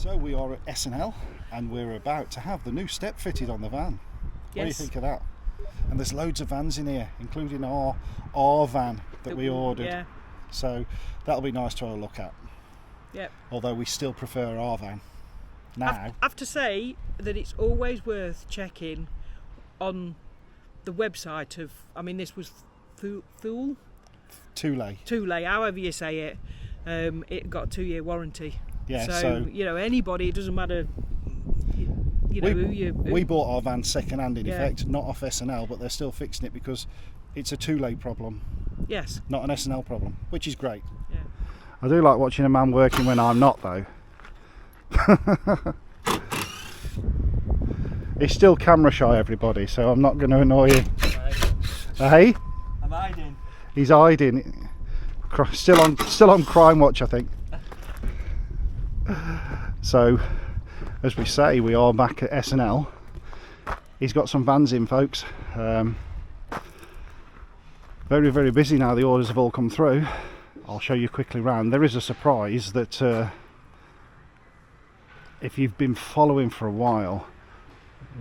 So we are at S&L and we're about to have the new step fitted on the van. Yes. What do you think of that? And there's loads of vans in here, including our van that we ordered. Yeah. So that'll be nice to have a look at. Yep. Although we still prefer our van now. I have to say that it's always worth checking on the website of, I mean, this was Thule, however you say it. It got a 2-year warranty. Yeah, so you know, anybody, it doesn't matter. We bought our van second hand in effect, not off S&L, but they're still fixing it because it's a Thule problem. Yes. Not an S&L problem, which is great. Yeah. I do like watching a man working when I'm not, though. He's still camera shy, everybody, so I'm not going to annoy you. Hey? I'm hiding. He's hiding. Still on crime watch, I think. So, as we say, we are back at S&L. He's got some vans in, folks. Very, very busy now. The orders have all come through. I'll show you quickly round. There is a surprise that if you've been following for a while,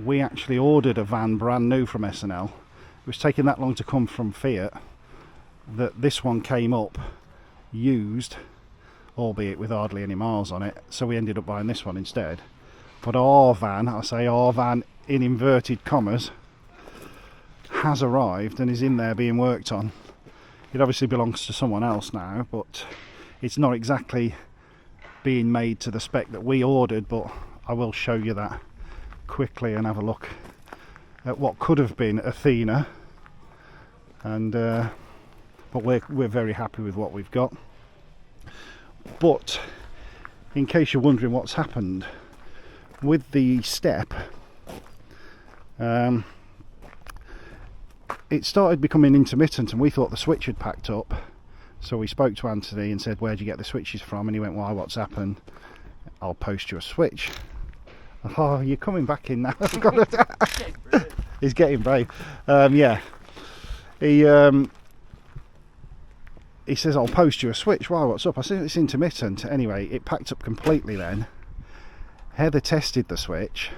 we actually ordered a van brand new from S&L. It was taking that long to come from Fiat that this one came up used, albeit with hardly any miles on it, so we ended up buying this one instead. But our van, I say our van in inverted commas, has arrived and is in there being worked on. It obviously belongs to someone else now, but it's not exactly being made to the spec that we ordered, but I will show you that quickly and have a look at what could have been Athena. And but we're very happy with what we've got. But in case you're wondering what's happened with the step, it started becoming intermittent and we thought the switch had packed up. So we spoke to Anthony and said, where'd you get the switches from? And he went, why, what's happened? I'll post you a switch. Oh, you're coming back in now. He's getting brave. Yeah. He says, I'll post you a switch. Why, what's up? I said, it's intermittent. Anyway, it packed up completely then. Heather tested the switch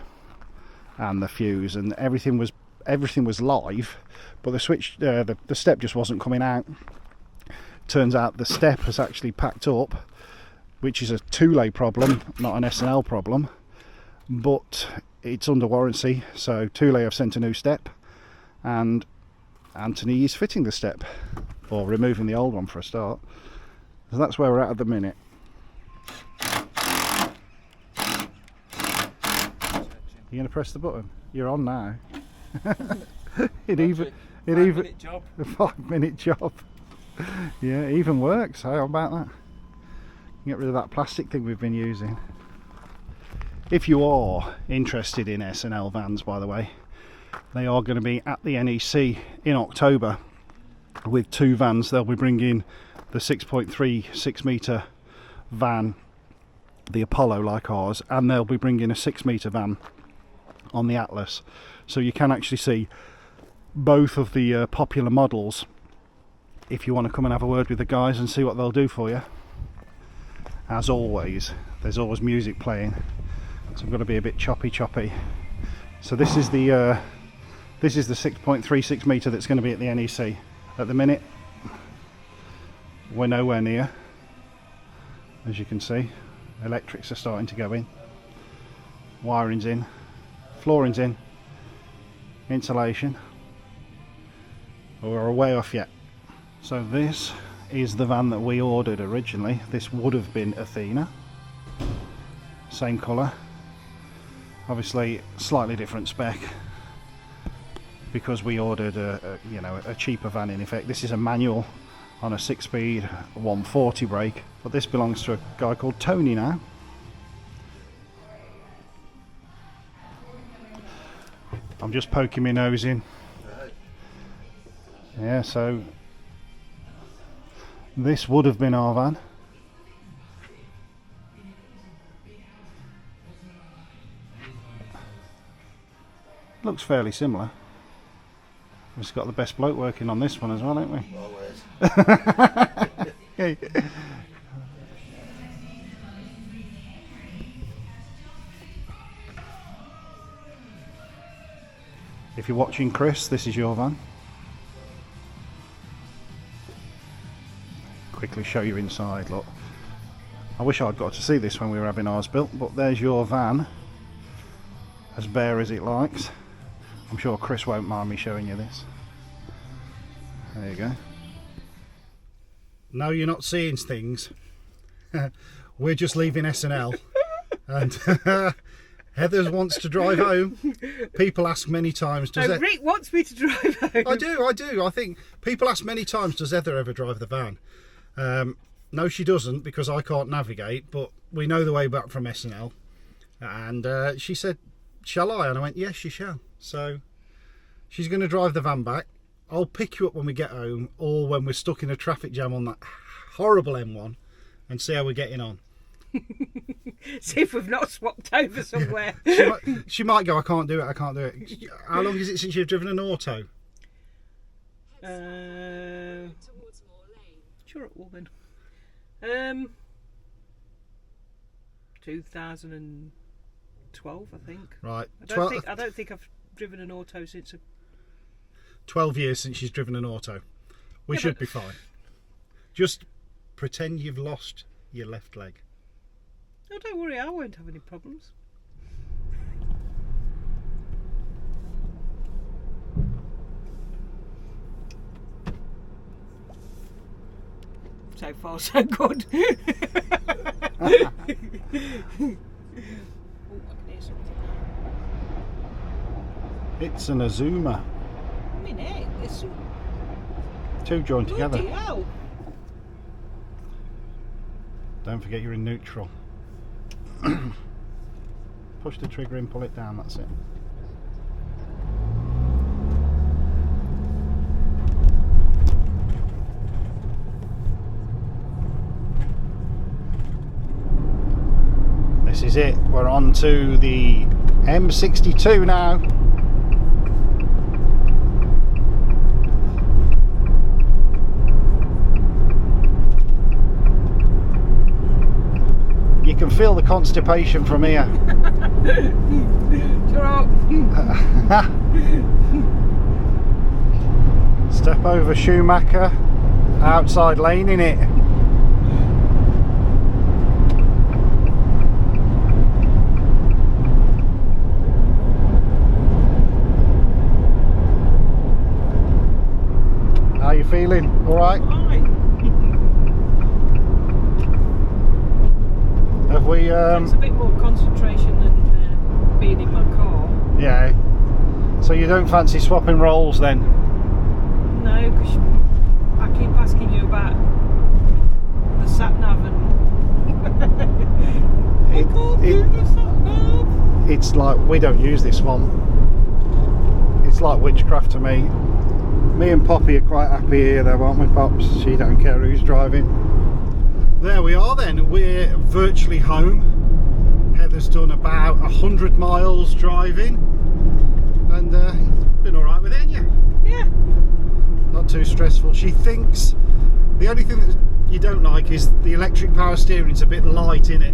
and the fuse and everything was live, but the switch, the step just wasn't coming out. Turns out the step has actually packed up, which is a Thule problem, not an S&L problem, but it's under warranty. So Thule have sent a new step and Anthony is fitting the step, or removing the old one for a start. So that's where we're at the minute. You're going to press the button? You're on now. It even 5-minute job. A 5-minute job. Yeah, it even works. How about that? Get rid of that plastic thing we've been using. If you are interested in S&L vans, by the way, they are going to be at the NEC in October with 2 vans. They'll be bringing the 6.3 metre van, the Apollo like ours, and they'll be bringing a 6 metre van on the Atlas. So you can actually see both of the popular models if you want to come and have a word with the guys and see what they'll do for you. As always, there's always music playing, so I've got to be a bit choppy. So this is the 6.36 metre that's going to be at the NEC. At the minute we're nowhere near, as you can see. Electrics are starting to go in, wiring's in, flooring's in, insulation, but we're a way off yet. So this is the van that we ordered originally. This would have been Athena, same colour, obviously slightly different spec because we ordered a cheaper van in effect. This is a manual on a 6-speed 140 brake, but this belongs to a guy called Tony now. I'm just poking my nose in. Yeah, so this would have been our van. Looks fairly similar. We've got the best bloke working on this one as well, haven't we? Always. If you're watching, Chris, this is your van. Quickly show you inside, look. I wish I'd got to see this when we were having ours built, but there's your van, as bare as it likes. I'm sure Chris won't mind me showing you this. There you go. No, you're not seeing things. We're just leaving S&L and Heather wants to drive home. People ask many times, does Rick wants me to drive home. I do. I think people ask many times, does Heather ever drive the van? No, she doesn't, because I can't navigate, but we know the way back from S&L. And she said, shall I? And I went, yes, you shall. So she's going to drive the van back. I'll pick you up when we get home, or when we're stuck in a traffic jam on that horrible M1, and see how we're getting on. See if we've not swapped over somewhere. She might go, I can't do it. How long is it since you've driven an auto? Sure it will then. 2012, I think. Right. I don't think I've driven an auto since 12 years since she's driven an auto. We should be fine. Just pretend you've lost your left leg. Oh, don't worry, I won't have any problems. So far, so good. Oh, I can hear something. It's an Azuma. I mean, it's two joined together. bloody hell. Don't forget you're in neutral. Push the trigger and pull it down, that's it. This is it, we're on to the M62 now. You can feel the constipation from here. Step over Schumacher, outside lane in it. How are you feeling? All right? Have we? It's a bit more concentration than being in my car. Yeah. So you don't fancy swapping roles then? No, because I keep asking you about the sat nav and I can't do the sat nav. It's like, we don't use this one. It's like witchcraft to me. Me and Poppy are quite happy here though, aren't we, Pops? She don't care who's driving. There we are then, we're virtually home. Heather's done about 100 miles driving and been alright with it, ain't you? Yeah. Not too stressful. She thinks the only thing that you don't like is the electric power steering's a bit light in it.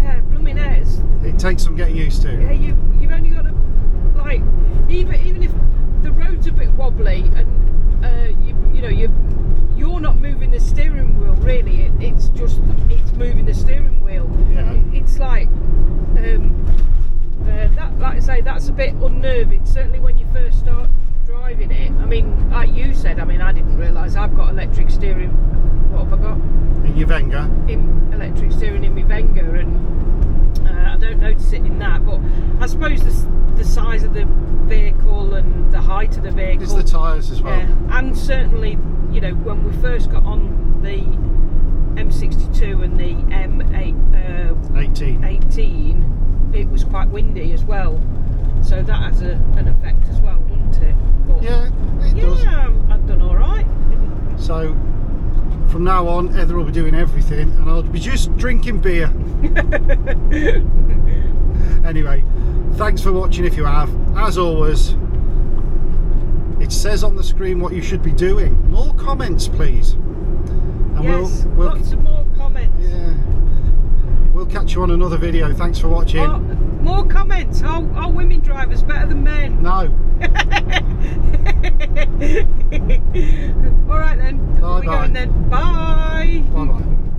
Yeah, blooming is. It takes some getting used to. Yeah, you've only got to, like, even if the road's a bit wobbly and you're not moving the steering wheel really, it's moving the steering wheel. Yeah. It's like that, like I say, that's a bit unnerving, certainly when you first start driving it. I mean, like you said, I didn't realise I've got electric steering. What have I got? In your Venga? In electric steering in my Venga, and I don't notice it in that, but I suppose the size of the vehicle and the height of the vehicle. It's the tyres as well. Yeah, and certainly, when we first got on the M62 and the M18, it was quite windy as well, so that has an effect as well, doesn't it? But yeah, it does. Yeah, I've done all right. So from now on, Heather will be doing everything, and I'll be just drinking beer. Anyway, thanks for watching if you have. As always, it says on the screen what you should be doing. More comments, please. And yes, we'll lots of more comments. Yeah. We'll catch you on another video. Thanks for watching. More comments. Are women drivers better than men? No. All right then. Bye We're going then. Bye. Bye bye.